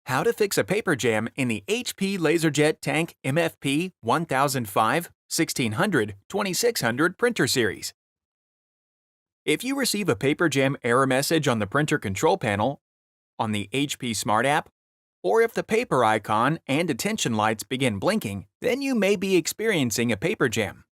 How to fix a paper jam in the HP LaserJet Tank MFP 1005, 1600, 2600 printer series. If you receive a paper jam error message on the printer control panel, on the HP Smart app, or if the paper icon and attention lights begin blinking, then you may be experiencing a paper jam.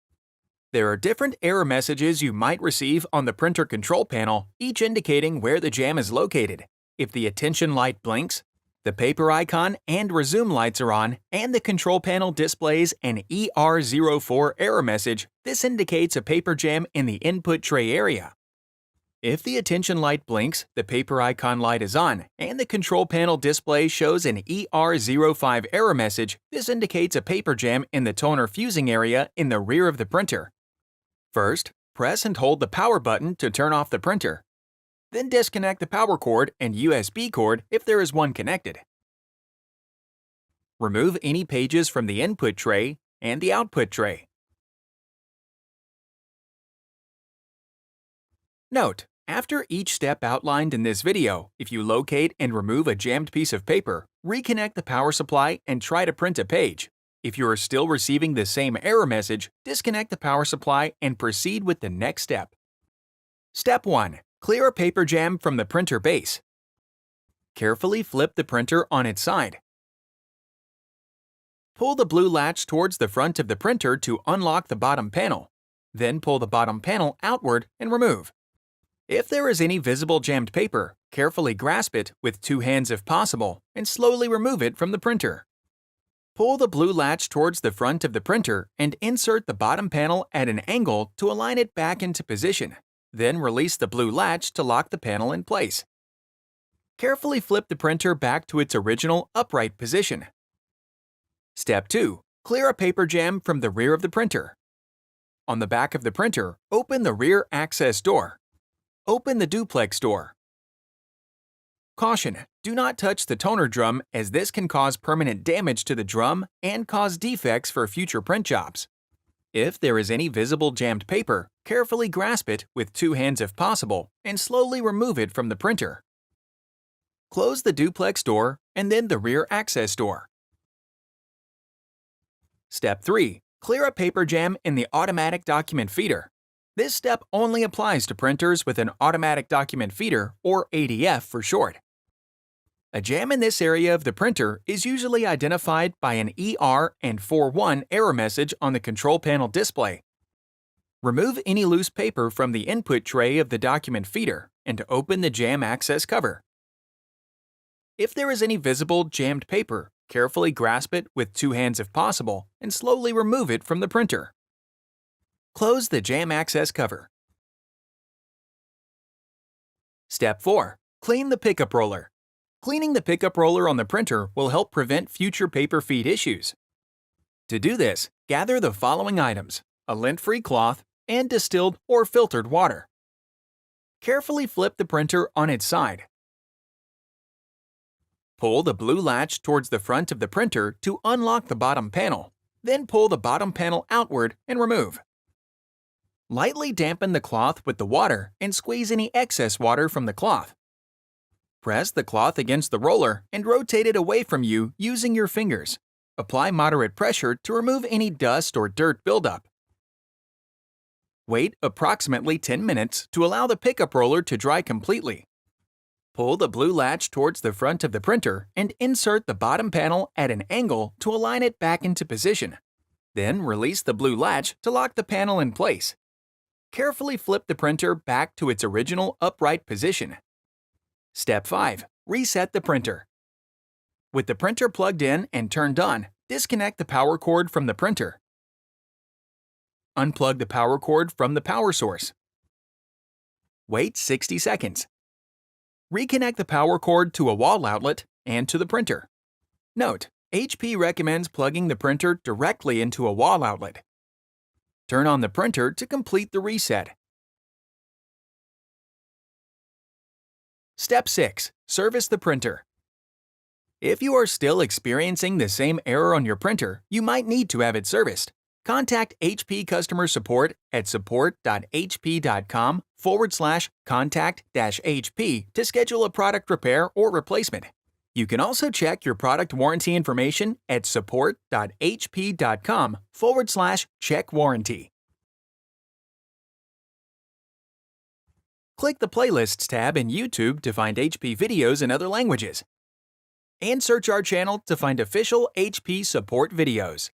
There are different error messages you might receive on the printer control panel, each indicating where the jam is located. If the attention light blinks, the paper icon and resume lights are on, and the control panel displays an ER04 error message, this indicates a paper jam in the input tray area. If the attention light blinks, the paper icon light is on, and the control panel display shows an ER05 error message, this indicates a paper jam in the toner fusing area in the rear of the printer. First, press and hold the power button to turn off the printer. Then disconnect the power cord and USB cord if there is one connected. Remove any pages from the input tray and the output tray. Note: after each step outlined in this video, if you locate and remove a jammed piece of paper, reconnect the power supply and try to print a page. If you are still receiving the same error message, disconnect the power supply and proceed with the next step. Step 1. Clear a paper jam from the printer base. Carefully flip the printer on its side. Pull the blue latch towards the front of the printer to unlock the bottom panel. Then pull the bottom panel outward and remove. If there is any visible jammed paper, carefully grasp it with two hands if possible and slowly remove it from the printer. Pull the blue latch towards the front of the printer and insert the bottom panel at an angle to align it back into position. Then release the blue latch to lock the panel in place. Carefully flip the printer back to its original upright position. Step 2. Clear a paper jam from the rear of the printer. On the back of the printer, open the rear access door. Open the duplex door. Caution: do not touch the toner drum, as this can cause permanent damage to the drum and cause defects for future print jobs. If there is any visible jammed paper, carefully grasp it with two hands if possible and slowly remove it from the printer. Close the duplex door and then the rear access door. Step 3. Clear a paper jam in the automatic document feeder. This step only applies to printers with an automatic document feeder, or ADF for short. A jam in this area of the printer is usually identified by an ER41 error message on the control panel display. Remove any loose paper from the input tray of the document feeder and open the jam access cover. If there is any visible jammed paper, carefully grasp it with two hands if possible and slowly remove it from the printer. Close the jam access cover. Step 4. Clean the pickup roller. Cleaning the pickup roller on the printer will help prevent future paper feed issues. To do this, gather the following items: a lint-free cloth and distilled or filtered water. Carefully flip the printer on its side. Pull the blue latch towards the front of the printer to unlock the bottom panel. Then pull the bottom panel outward and remove. Lightly dampen the cloth with the water and squeeze any excess water from the cloth. Press the cloth against the roller and rotate it away from you using your fingers. Apply moderate pressure to remove any dust or dirt buildup. Wait approximately 10 minutes to allow the pickup roller to dry completely. Pull the blue latch towards the front of the printer and insert the bottom panel at an angle to align it back into position. Then release the blue latch to lock the panel in place. Carefully flip the printer back to its original upright position. Step 5. Reset the printer. With the printer plugged in and turned on, disconnect the power cord from the printer. Unplug the power cord from the power source. Wait 60 seconds. Reconnect the power cord to a wall outlet and to the printer. Note: HP recommends plugging the printer directly into a wall outlet. Turn on the printer to complete the reset. Step 6. Service the printer. If you are still experiencing the same error on your printer, you might need to have it serviced. Contact HP customer support at support.hp.com/contact-HP to schedule a product repair or replacement. You can also check your product warranty information at support.hp.com/check warranty. Click the Playlists tab in YouTube to find HP videos in other languages. And search our channel to find official HP support videos.